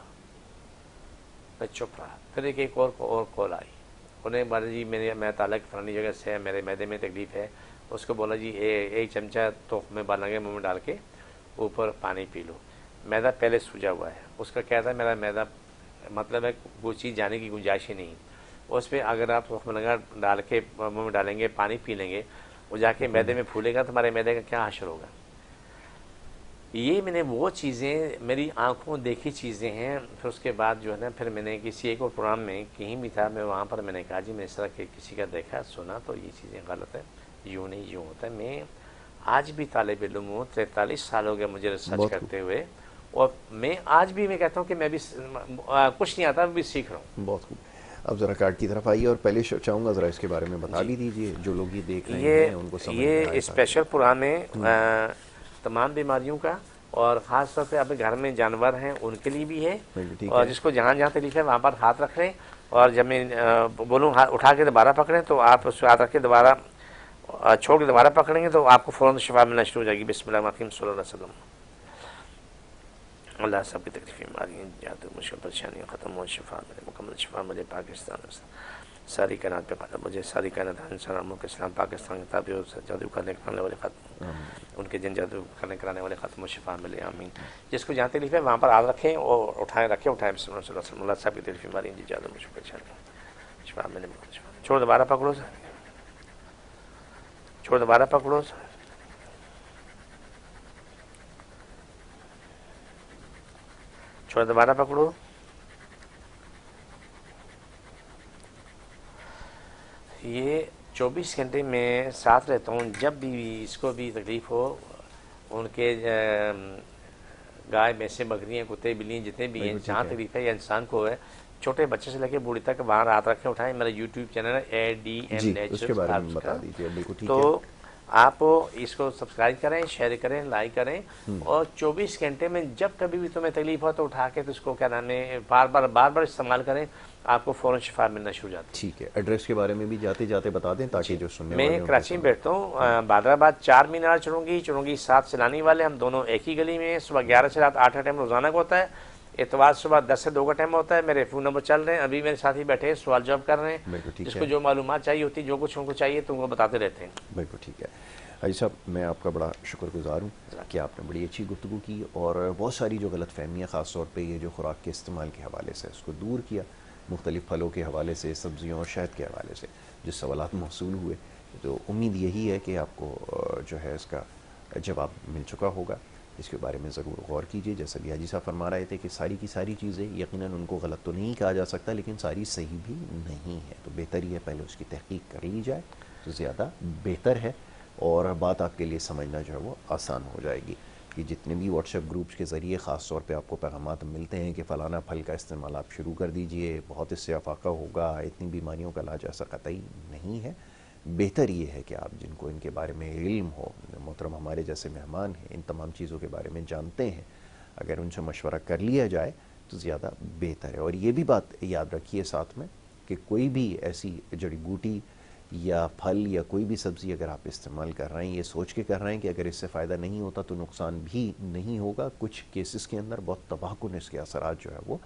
Speaker 2: मैं चुप रहा। फिर एक और कॉल आई, उन्हें बोला जी मैं तालक फलानी जगह से है, मेरे मैदे में तकलीफ है। उसको बोला जी 1 चमचा तो में बालंगे मुँह में डाल के ऊपर पानी पी लो। मैदा पहले सूजा हुआ है, उसका क्या था, मेरा मैदा मतलब है कोई चीज़ जाने की गुंजाइश ही नहीं। उस पर अगर आप लगा डाल के मुँह में डालेंगे, पानी पी लेंगे, वो जाके मैदे में फूलेगा, तो हमारे मैदे का क्या असर होगा। ये मैंने वो चीज़ें मेरी आंखों देखी चीज़ें हैं। फिर उसके बाद जो है ना, फिर मैंने किसी एक और प्रोग्राम में कहीं भी था, मैं वहाँ पर मैंने कहा जी मैं इस तरह के किसी का देखा सुना, तो ये चीज़ें गलत है, यूँ नहीं यूँ होता है। मैं आज भी तालिब इल्म हूँ, 43 साल हो गए मुझे रिसर्च
Speaker 1: बहुत
Speaker 2: करते हुए, और मैं आज भी मैं कहता हूँ कि मैं भी कुछ नहीं आता, मैं भी सीख रहा हूँ।
Speaker 1: बहुत खूब। अब ज़रा कार्ड की तरफ आइए और पहले चाहूँगा ज़रा इसके बारे में बता
Speaker 2: जी,
Speaker 1: भी दीजिए, जो लोग ये देख रहे हैं उनको समझ में
Speaker 2: ये
Speaker 1: आए ताकि।
Speaker 2: स्पेशल पुराने तमाम बीमारियों का, और ख़ास तौर पे अब घर में जानवर हैं उनके लिए भी है।
Speaker 1: बिल्कुल ठीक
Speaker 2: और
Speaker 1: है।
Speaker 2: जिसको जहाँ जहाँ तकलीफ है वहाँ पर हाथ रख लें, और जब मैं बोलूँ हाथ उठा के दोबारा पकड़ें तो आप उसको हाथ रख के दोबारा छोड़ के दोबारा पकड़ेंगे तो आपको फ़ौरन शिफा मिलना शुरू हो जाएगी। बिस्मिल्लाहिर्रहमानिर्रहीम सल्लल्लाहु अलैहि वसल्लम। अल्लाह सबकी तकलीफ़ें, बीमारियाँ, जादू, मुश्किल परेशानियाँ ख़त्म हो, शिफा मिले, मुकम्मल शिफा मिले पाकिस्तान में। सारी कायनात पे ख़त्म मुझे, सारी कायनात इंसान मुल्क इस्लाम पाकिस्तान की ताबी और जादू करने कराने वाले ख़त्म, उनके जिन जादू करने कराने वाले ख़त्म हो, शिफा मिले, आमीन। जिसको जहाँ तकलीफ है वहाँ पर हाथ रखें और उठाएँ, उठाएँ। बिस्मिल्लाह साहब की तकलीफ़, बीमारी, जादू, मुश्किल परेशानी, शिफा मिले, छोड़ दोबारा पकड़ो सर, छोड़ दोबारा पकड़ो सर, छोड़ दोबारा पकड़ो। ये 24 घंटे में साथ रहता हूँ, जब भी इसको भी तकलीफ़ हो, उनके गाय भैंसें बकरियाँ कुत्ते बिल्लियाँ जितने भी हैं, जहाँ तकलीफ है या इंसान को है, छोटे बच्चे से लेकर बूढ़ी तक बाहर हाथ रखें, उठाएं। मेरा यूट्यूब चैनल है ADM
Speaker 1: जी, उसके बारे में
Speaker 2: नेचुरल्स
Speaker 1: बता
Speaker 2: का,
Speaker 1: दीजिए। बिल्कुल ठीक है।
Speaker 2: तो आप इसको सब्सक्राइब करें, शेयर करें, लाइक करें, और 24 घंटे में जब कभी भी तुम्हें तकलीफ हो तो उठा के तो इसको क्या नाम है बार बार इस्तेमाल करें, आपको फ़ौरन शिफा मिलना शुरू हो जाती है।
Speaker 1: ठीक है, एड्रेस के बारे में भी जाते जाते बता दें ताकि
Speaker 2: जी,
Speaker 1: जो सुनने वाले
Speaker 2: मैं
Speaker 1: हैं उनको
Speaker 2: कराची में
Speaker 1: समझ।
Speaker 2: बैठता हूँ, बादराबाद 4 मीनार चुरूंगी 7 सिलानी वाले, हम दोनों एक ही गली में हैं। सुबह 11 से रात 8 का टाइम रोज़ाना का होता है, इतवार सुबह 10 से 2 का टाइम होता है। मेरे फ़ोन नंबर चल रहे हैं, अभी मेरे साथी बैठे हैं, सवाल जवाब कर रहे हैं,
Speaker 1: बिल्कुल ठीक
Speaker 2: जिसको
Speaker 1: है।
Speaker 2: जो मालूमात चाहिए होती है, जो कुछ उनको चाहिए तो उनको बताते रहते हैं।
Speaker 1: बिल्कुल ठीक है। हाजी साहब, मैं आपका बड़ा शुक्रगुजार हूँ कि आपने बड़ी अच्छी गुफ्तगू की और बहुत सारी जो गलत फहमियाँ ख़ास तौर पे ये जो खुराक के इस्तेमाल के हवाले से उसको दूर किया, मुख्तलिफ़ फलों के हवाले से, सब्ज़ियों और शहद के हवाले से जो सवालात मौसूल हुए, तो उम्मीद यही है कि आपको जो है इसका जवाब मिल चुका होगा। इसके बारे में ज़रूर गौर कीजिए। जैसा कि हाजी साहब फरमा रहे थे कि सारी की सारी चीज़ें यकीनन उनको गलत तो नहीं कहा जा सकता, लेकिन सारी सही भी नहीं है, तो बेहतर ही है पहले उसकी तहकीक कर ली जाए तो ज़्यादा बेहतर है और बात आपके लिए समझना जो है वो आसान हो जाएगी। कि जितने भी व्हाट्सएप ग्रुप्स के ज़रिए ख़ास तौर पे आपको पैगामात मिलते हैं कि फ़लाना फल का इस्तेमाल आप शुरू कर दीजिए, बहुत इससे अफाका होगा, इतनी बीमारियों का इलाज, ऐसा कतई नहीं है। बेहतर ये है कि आप जिनको इनके बारे में इल्म हो, मोहतरम हमारे जैसे मेहमान हैं, इन तमाम चीज़ों के बारे में जानते हैं, अगर उनसे मशवरा कर लिया जाए तो ज़्यादा बेहतर है। और ये भी बात याद रखिए साथ में कि कोई भी ऐसी जड़ी बूटी या फल या कोई भी सब्ज़ी अगर आप इस्तेमाल कर रहे हैं, ये सोच के कर रहे हैं कि अगर इससे फ़ायदा नहीं होता तो नुकसान भी नहीं होगा, कुछ केसेस के अंदर बहुत तबाहकुन इसके असरात जो है वो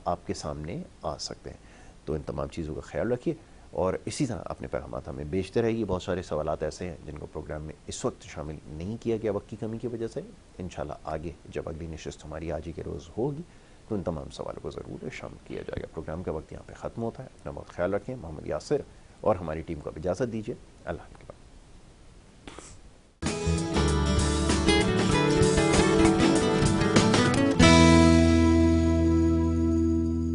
Speaker 1: आपके सामने आ सकते हैं। तो इन तमाम चीज़ों का ख्याल रखिए और इसी तरह अपने पैगामात हमें भेजते रहिए। बहुत सारे सवालात ऐसे हैं जिनको प्रोग्राम में इस वक्त शामिल नहीं किया गया वक्त की कमी की वजह से। इंशाल्लाह आगे जब अगली नशिस्त हमारी आज ही के रोज़ होगी तो इन तमाम सवालों को ज़रूर शामिल किया जाएगा। प्रोग्राम का वक्त यहाँ पर ख़त्म होता है। अपना बहुत ख्याल रखें। मोहम्मद यासिर और हमारी टीम को इजाज़त दीजिए। अल्लाह हाफ़िज़।